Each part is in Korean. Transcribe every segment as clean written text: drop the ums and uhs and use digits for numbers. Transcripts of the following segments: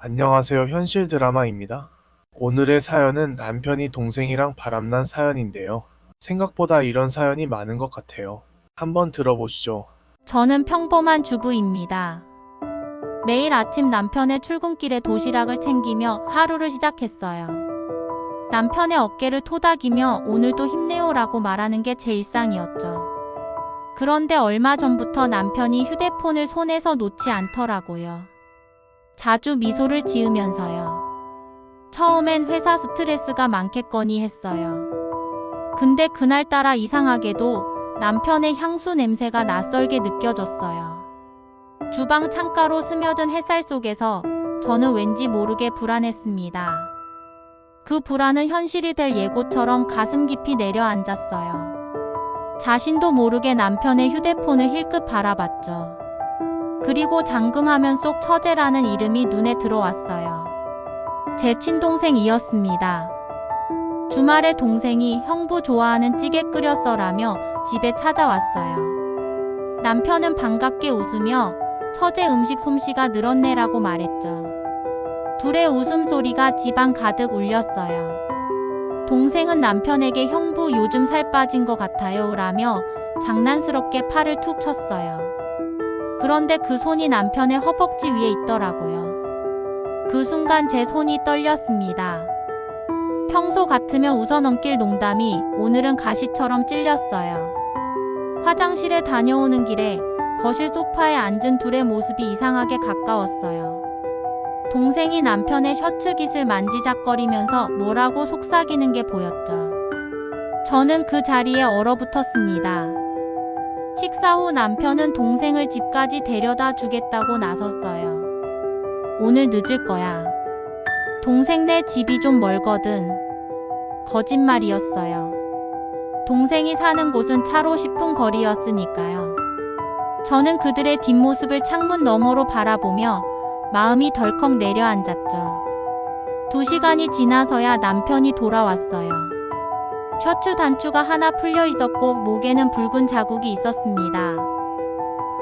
안녕하세요. 현실 드라마입니다. 오늘의 사연은 남편이 동생이랑 바람난 사연인데요. 생각보다 이런 사연이 많은 것 같아요. 한번 들어보시죠. 저는 평범한 주부입니다. 매일 아침 남편의 출근길에 도시락을 챙기며 하루를 시작했어요. 남편의 어깨를 토닥이며 오늘도 힘내요라고 말하는 게 제 일상이었죠. 그런데 얼마 전부터 남편이 휴대폰을 손에서 놓지 않더라고요. 자주 미소를 지으면서요. 처음엔 회사 스트레스가 많겠거니 했어요. 근데 그날따라 이상하게도 남편의 향수 냄새가 낯설게 느껴졌어요. 주방 창가로 스며든 햇살 속에서 저는 왠지 모르게 불안했습니다. 그 불안은 현실이 될 예고처럼 가슴 깊이 내려앉았어요. 자신도 모르게 남편의 휴대폰을 힐끗 바라봤죠. 그리고 잠금화면 속 처제라는 이름이 눈에 들어왔어요. 제 친동생이었습니다. 주말에 동생이 형부 좋아하는 찌개 끓였어라며 집에 찾아왔어요. 남편은 반갑게 웃으며 처제 음식 솜씨가 늘었네라고 말했죠. 둘의 웃음소리가 집안 가득 울렸어요. 동생은 남편에게 형부 요즘 살 빠진 것 같아요 라며 장난스럽게 팔을 툭 쳤어요. 그런데 그 손이 남편의 허벅지 위에 있더라고요. 그 순간 제 손이 떨렸습니다. 평소 같으면 웃어넘길 농담이 오늘은 가시처럼 찔렸어요. 화장실에 다녀오는 길에 거실 소파에 앉은 둘의 모습이 이상하게 가까웠어요. 동생이 남편의 셔츠 깃을 만지작거리면서 뭐라고 속삭이는 게 보였죠. 저는 그 자리에 얼어붙었습니다. 식사 후 남편은 동생을 집까지 데려다 주겠다고 나섰어요. 오늘 늦을 거야. 동생네 집이 좀 멀거든. 거짓말이었어요. 동생이 사는 곳은 차로 10분 거리였으니까요. 저는 그들의 뒷모습을 창문 너머로 바라보며 마음이 덜컥 내려앉았죠. 2시간이 지나서야 남편이 돌아왔어요. 셔츠 단추가 하나 풀려 있었고 목에는 붉은 자국이 있었습니다.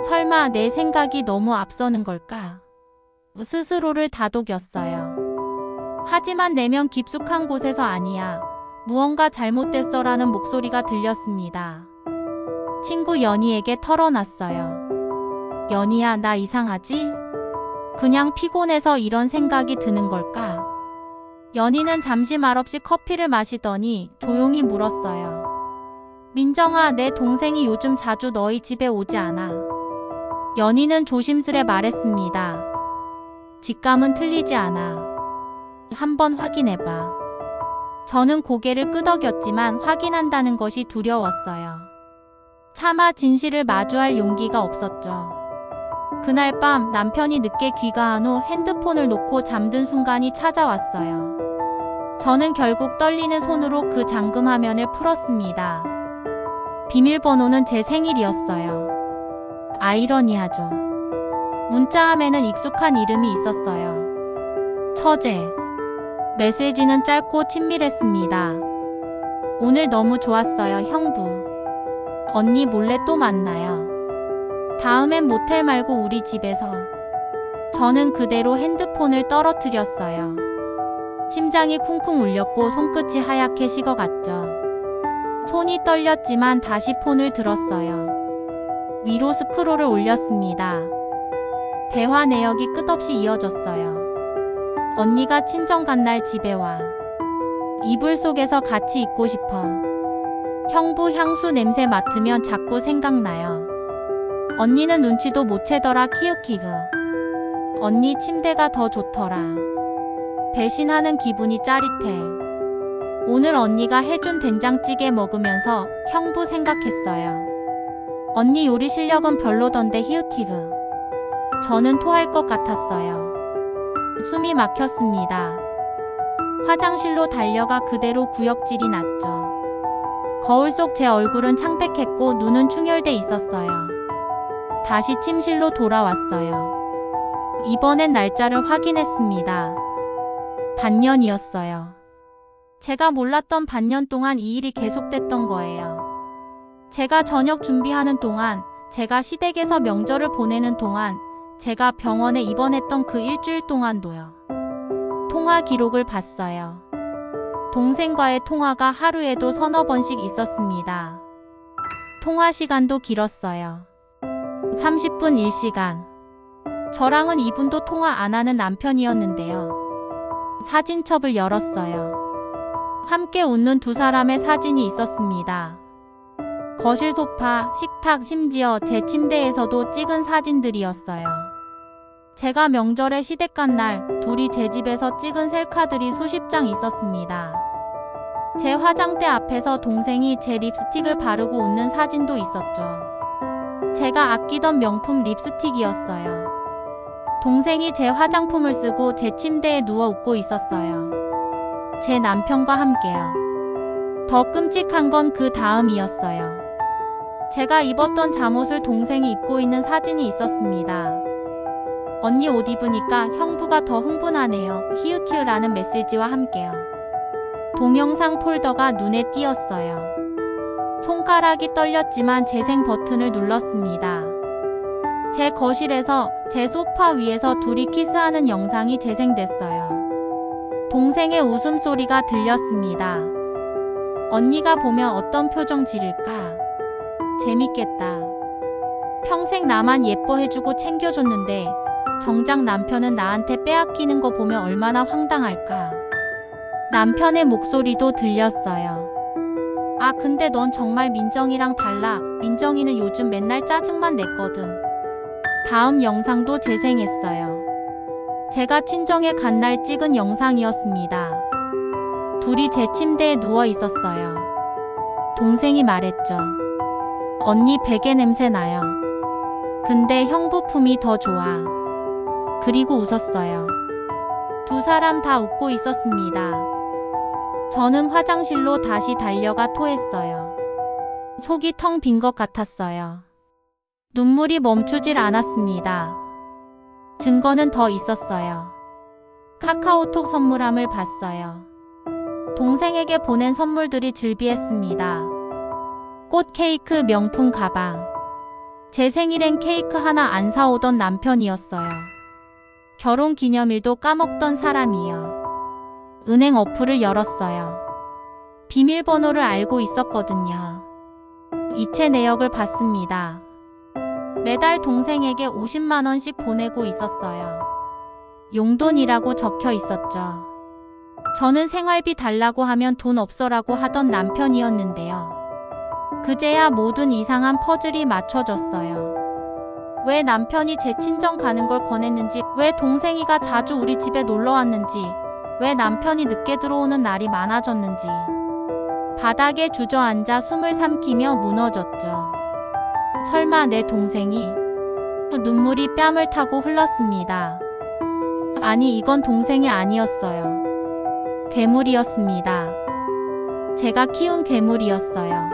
설마 내 생각이 너무 앞서는 걸까? 스스로를 다독였어요. 하지만 내면 깊숙한 곳에서 아니야. 무언가 잘못됐어라는 목소리가 들렸습니다. 친구 연희에게 털어놨어요. 연희야, 나 이상하지? 그냥 피곤해서 이런 생각이 드는 걸까? 연희는 잠시 말없이 커피를 마시더니 조용히 물었어요. 민정아, 내 동생이 요즘 자주 너희 집에 오지 않아? 연희는 조심스레 말했습니다. 직감은 틀리지 않아. 한번 확인해봐. 저는 고개를 끄덕였지만 확인한다는 것이 두려웠어요. 차마 진실을 마주할 용기가 없었죠. 그날 밤 남편이 늦게 귀가한 후 핸드폰을 놓고 잠든 순간이 찾아왔어요. 저는 결국 떨리는 손으로 그 잠금 화면을 풀었습니다. 비밀번호는 제 생일이었어요. 아이러니하죠. 문자함에는 익숙한 이름이 있었어요. 처제. 메시지는 짧고 친밀했습니다. 오늘 너무 좋았어요, 형부. 언니 몰래 또 만나요. 다음엔 모텔 말고 우리 집에서. 저는 그대로 핸드폰을 떨어뜨렸어요. 심장이 쿵쿵 울렸고 손끝이 하얗게 식어갔죠. 손이 떨렸지만 다시 폰을 들었어요. 위로 스크롤을 올렸습니다. 대화 내역이 끝없이 이어졌어요. 언니가 친정 간 날 집에 와. 이불 속에서 같이 있고 싶어. 형부 향수 냄새 맡으면 자꾸 생각나요. 언니는 눈치도 못 채더라 키읔키읔. 언니 침대가 더 좋더라. 배신하는 기분이 짜릿해. 오늘 언니가 해준 된장찌개 먹으면서 형부 생각했어요. 언니 요리 실력은 별로던데 히읗히읗. 저는 토할 것 같았어요. 숨이 막혔습니다. 화장실로 달려가 그대로 구역질이 났죠. 거울 속 제 얼굴은 창백했고 눈은 충혈돼 있었어요. 다시 침실로 돌아왔어요. 이번엔 날짜를 확인했습니다. 반년이었어요. 제가 몰랐던 반년 동안 이 일이 계속됐던 거예요. 제가 저녁 준비하는 동안, 제가 시댁에서 명절을 보내는 동안, 제가 병원에 입원했던 그 일주일 동안도요. 통화 기록을 봤어요. 동생과의 통화가 하루에도 서너 번씩 있었습니다. 통화 시간도 길었어요. 30분 1시간. 저랑은 2분도 통화 안 하는 남편이었는데요. 사진첩을 열었어요. 함께 웃는 두 사람의 사진이 있었습니다. 거실 소파, 식탁, 심지어 제 침대에서도 찍은 사진들이었어요. 제가 명절에 시댁 간 날 둘이 제 집에서 찍은 셀카들이 수십 장 있었습니다. 제 화장대 앞에서 동생이 제 립스틱을 바르고 웃는 사진도 있었죠. 제가 아끼던 명품 립스틱이었어요. 동생이 제 화장품을 쓰고 제 침대에 누워 웃고 있었어요. 제 남편과 함께요. 더 끔찍한 건 그 다음이었어요. 제가 입었던 잠옷을 동생이 입고 있는 사진이 있었습니다. 언니 옷 입으니까 형부가 더 흥분하네요. 히읗히읗라는 메시지와 함께요. 동영상 폴더가 눈에 띄었어요. 손가락이 떨렸지만 재생 버튼을 눌렀습니다. 제 거실에서 제 소파 위에서 둘이 키스하는 영상이 재생됐어요. 동생의 웃음소리가 들렸습니다. 언니가 보면 어떤 표정 지을까? 재밌겠다. 평생 나만 예뻐해주고 챙겨줬는데 정작 남편은 나한테 빼앗기는 거 보면 얼마나 황당할까? 남편의 목소리도 들렸어요. 아, 근데 넌 정말 민정이랑 달라. 민정이는 요즘 맨날 짜증만 냈거든. 다음 영상도 재생했어요. 제가 친정에 간 날 찍은 영상이었습니다. 둘이 제 침대에 누워 있었어요. 동생이 말했죠. 언니 베개 냄새 나요. 근데 형부 품이 더 좋아. 그리고 웃었어요. 두 사람 다 웃고 있었습니다. 저는 화장실로 다시 달려가 토했어요. 속이 텅 빈 것 같았어요. 눈물이 멈추질 않았습니다. 증거는 더 있었어요. 카카오톡 선물함을 봤어요. 동생에게 보낸 선물들이 즐비했습니다. 꽃 케이크, 명품 가방. 제 생일엔 케이크 하나 안 사오던 남편이었어요. 결혼 기념일도 까먹던 사람이요. 은행 어플을 열었어요. 비밀번호를 알고 있었거든요. 이체 내역을 봤습니다. 매달 동생에게 50만 원씩 보내고 있었어요. 용돈이라고 적혀 있었죠. 저는 생활비 달라고 하면 돈 없어라고 하던 남편이었는데요. 그제야 모든 이상한 퍼즐이 맞춰졌어요. 왜 남편이 제 친정 가는 걸 권했는지, 왜 동생이가 자주 우리 집에 놀러 왔는지, 왜 남편이 늦게 들어오는 날이 많아졌는지. 바닥에 주저앉아 숨을 삼키며 무너졌죠. 설마 내 동생이? 눈물이 뺨을 타고 흘렀습니다. 아니, 이건 동생이 아니었어요. 괴물이었습니다. 제가 키운 괴물이었어요.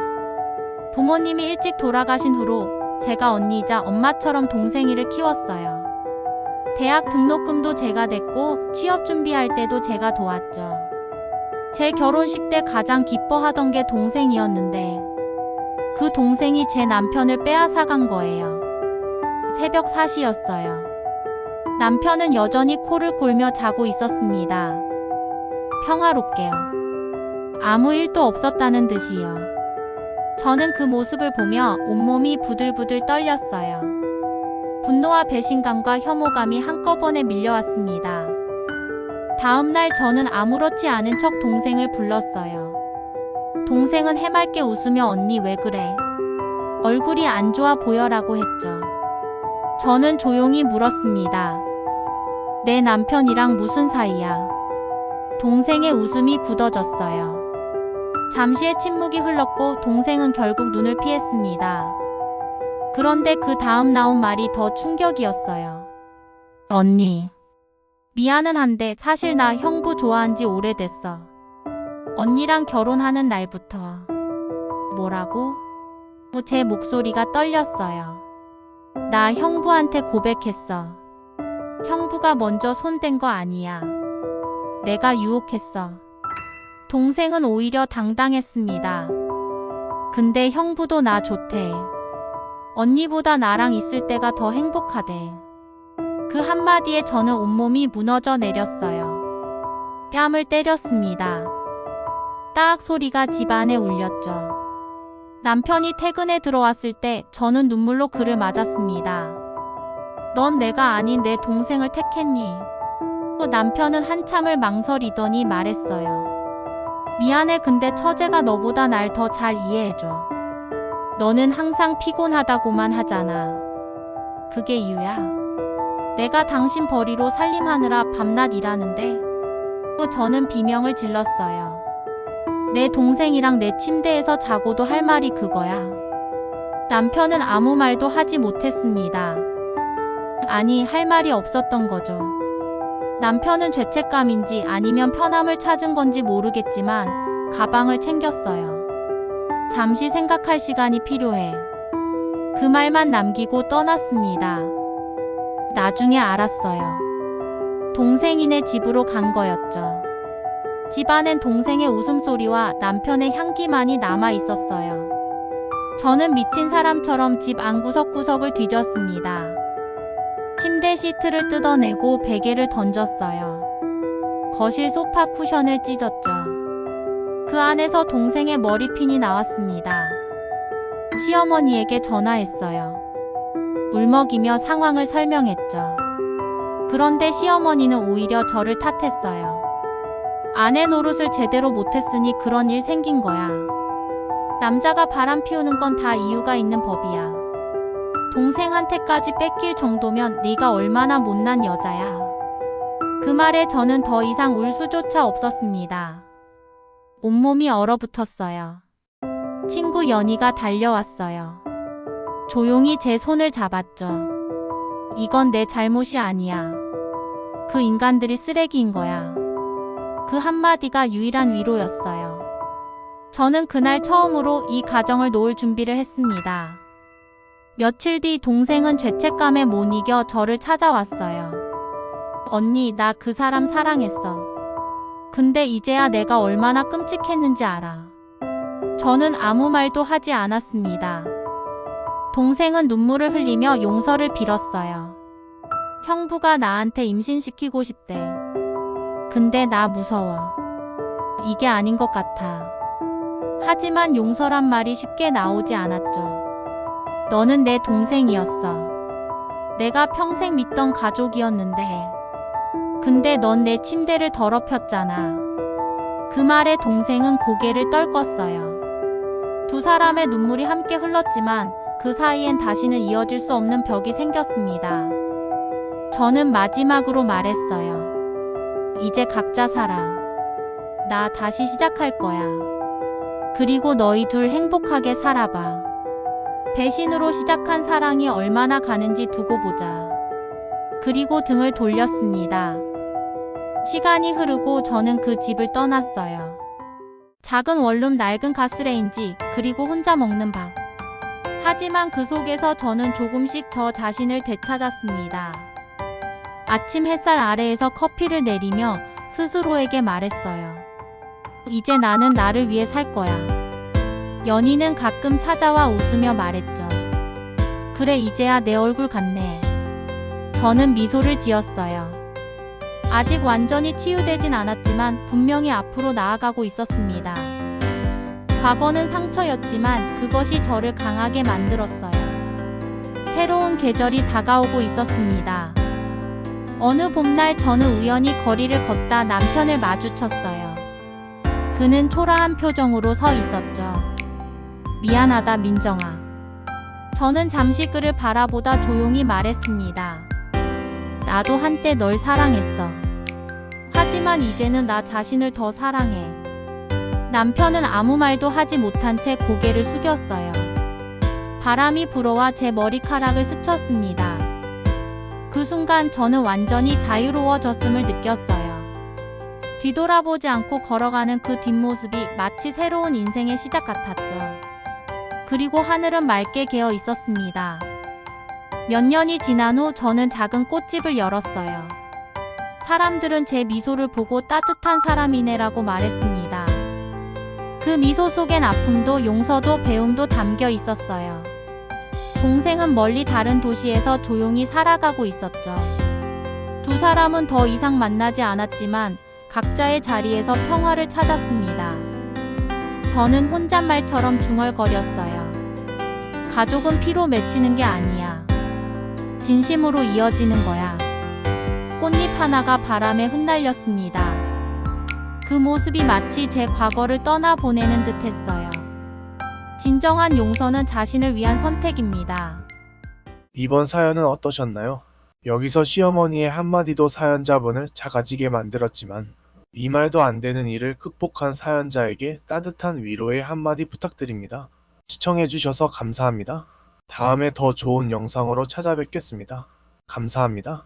부모님이 일찍 돌아가신 후로 제가 언니이자 엄마처럼 동생이를 키웠어요. 대학 등록금도 제가 냈고 취업 준비할 때도 제가 도왔죠. 제 결혼식 때 가장 기뻐하던 게 동생이었는데 그 동생이 제 남편을 빼앗아 간 거예요. 새벽 4시였어요. 남편은 여전히 코를 골며 자고 있었습니다. 평화롭게요. 아무 일도 없었다는 듯이요. 저는 그 모습을 보며 온몸이 부들부들 떨렸어요. 분노와 배신감과 혐오감이 한꺼번에 밀려왔습니다. 다음 날 저는 아무렇지 않은 척 동생을 불렀어요. 동생은 해맑게 웃으며 언니 왜 그래? 얼굴이 안 좋아 보여라고 했죠. 저는 조용히 물었습니다. 내 남편이랑 무슨 사이야? 동생의 웃음이 굳어졌어요. 잠시의 침묵이 흘렀고 동생은 결국 눈을 피했습니다. 그런데 그 다음 나온 말이 더 충격이었어요. 언니, 미안은 한데 사실 나 형부 좋아한 지 오래됐어. 언니랑 결혼하는 날부터. 뭐라고? 제 목소리가 떨렸어요. 나 형부한테 고백했어. 형부가 먼저 손댄 거 아니야. 내가 유혹했어. 동생은 오히려 당당했습니다. 근데 형부도 나 좋대. 언니보다 나랑 있을 때가 더 행복하대. 그 한마디에 저는 온몸이 무너져 내렸어요. 뺨을 때렸습니다. 딱 소리가 집안에 울렸죠. 남편이 퇴근해 들어왔을 때 저는 눈물로 그를 맞았습니다. 넌 내가 아닌 내 동생을 택했니? 남편은 한참을 망설이더니 말했어요. 미안해, 근데 처제가 너보다 날 더 잘 이해해줘. 너는 항상 피곤하다고만 하잖아. 그게 이유야. 내가 당신 벌이로 살림하느라 밤낮 일하는데. 저는 비명을 질렀어요. 내 동생이랑 내 침대에서 자고도 할 말이 그거야. 남편은 아무 말도 하지 못했습니다. 아니, 할 말이 없었던 거죠. 남편은 죄책감인지 아니면 편함을 찾은 건지 모르겠지만 가방을 챙겼어요. 잠시 생각할 시간이 필요해. 그 말만 남기고 떠났습니다. 나중에 알았어요. 동생이네 집으로 간 거였죠. 집안엔 동생의 웃음소리와 남편의 향기만이 남아 있었어요. 저는 미친 사람처럼 집 안 구석구석을 뒤졌습니다. 침대 시트를 뜯어내고 베개를 던졌어요. 거실 소파 쿠션을 찢었죠. 그 안에서 동생의 머리핀이 나왔습니다. 시어머니에게 전화했어요. 울먹이며 상황을 설명했죠. 그런데 시어머니는 오히려 저를 탓했어요. 아내 노릇을 제대로 못했으니 그런 일 생긴 거야. 남자가 바람 피우는 건 다 이유가 있는 법이야. 동생한테까지 뺏길 정도면 네가 얼마나 못난 여자야. 그 말에 저는 더 이상 울 수조차 없었습니다. 온몸이 얼어붙었어요. 친구 연희가 달려왔어요. 조용히 제 손을 잡았죠. 이건 내 잘못이 아니야. 그 인간들이 쓰레기인 거야. 그 한마디가 유일한 위로였어요. 저는 그날 처음으로 이 가정을 놓을 준비를 했습니다. 며칠 뒤 동생은 죄책감에 못 이겨 저를 찾아왔어요. 언니, 나 그 사람 사랑했어. 근데 이제야 내가 얼마나 끔찍했는지 알아. 저는 아무 말도 하지 않았습니다. 동생은 눈물을 흘리며 용서를 빌었어요. 형부가 나한테 임신시키고 싶대. 근데 나 무서워. 이게 아닌 것 같아. 하지만 용서란 말이 쉽게 나오지 않았죠. 너는 내 동생이었어. 내가 평생 믿던 가족이었는데. 근데 넌 내 침대를 더럽혔잖아. 그 말에 동생은 고개를 떨궜어요. 두 사람의 눈물이 함께 흘렀지만 그 사이엔 다시는 이어질 수 없는 벽이 생겼습니다. 저는 마지막으로 말했어요. 이제 각자 살아. 나 다시 시작할 거야. 그리고 너희 둘 행복하게 살아봐. 배신으로 시작한 사랑이 얼마나 가는지 두고 보자. 그리고 등을 돌렸습니다. 시간이 흐르고 저는 그 집을 떠났어요. 작은 원룸, 낡은 가스레인지, 그리고 혼자 먹는 밥. 하지만 그 속에서 저는 조금씩 저 자신을 되찾았습니다. 아침 햇살 아래에서 커피를 내리며 스스로에게 말했어요. 이제 나는 나를 위해 살 거야. 연희는 가끔 찾아와 웃으며 말했죠. 그래, 이제야 내 얼굴 같네. 저는 미소를 지었어요. 아직 완전히 치유되진 않았지만 분명히 앞으로 나아가고 있었습니다. 과거는 상처였지만 그것이 저를 강하게 만들었어요. 새로운 계절이 다가오고 있었습니다. 어느 봄날 저는 우연히 거리를 걷다 남편을 마주쳤어요. 그는 초라한 표정으로 서 있었죠. 미안하다, 민정아. 저는 잠시 그를 바라보다 조용히 말했습니다. 나도 한때 널 사랑했어. 하지만 이제는 나 자신을 더 사랑해. 남편은 아무 말도 하지 못한 채 고개를 숙였어요. 바람이 불어와 제 머리카락을 스쳤습니다. 그 순간 저는 완전히 자유로워졌음을 느꼈어요. 뒤돌아보지 않고 걸어가는 그 뒷모습이 마치 새로운 인생의 시작 같았죠. 그리고 하늘은 맑게 개어 있었습니다. 몇 년이 지난 후 저는 작은 꽃집을 열었어요. 사람들은 제 미소를 보고 따뜻한 사람이네라고 말했습니다. 그 미소 속엔 아픔도 용서도 배움도 담겨 있었어요. 동생은 멀리 다른 도시에서 조용히 살아가고 있었죠. 두 사람은 더 이상 만나지 않았지만 각자의 자리에서 평화를 찾았습니다. 저는 혼잣말처럼 중얼거렸어요. 가족은 피로 맺히는 게 아니야. 진심으로 이어지는 거야. 꽃잎 하나가 바람에 흩날렸습니다. 그 모습이 마치 제 과거를 떠나보내는 듯 했어요. 진정한 용서는 자신을 위한 선택입니다. 이번 사연은 어떠셨나요? 여기서 시어머니의 한마디도 사연자분을 작아지게 만들었지만 이 말도 안 되는 일을 극복한 사연자에게 따뜻한 위로의 한마디 부탁드립니다. 시청해주셔서 감사합니다. 다음에 더 좋은 영상으로 찾아뵙겠습니다. 감사합니다.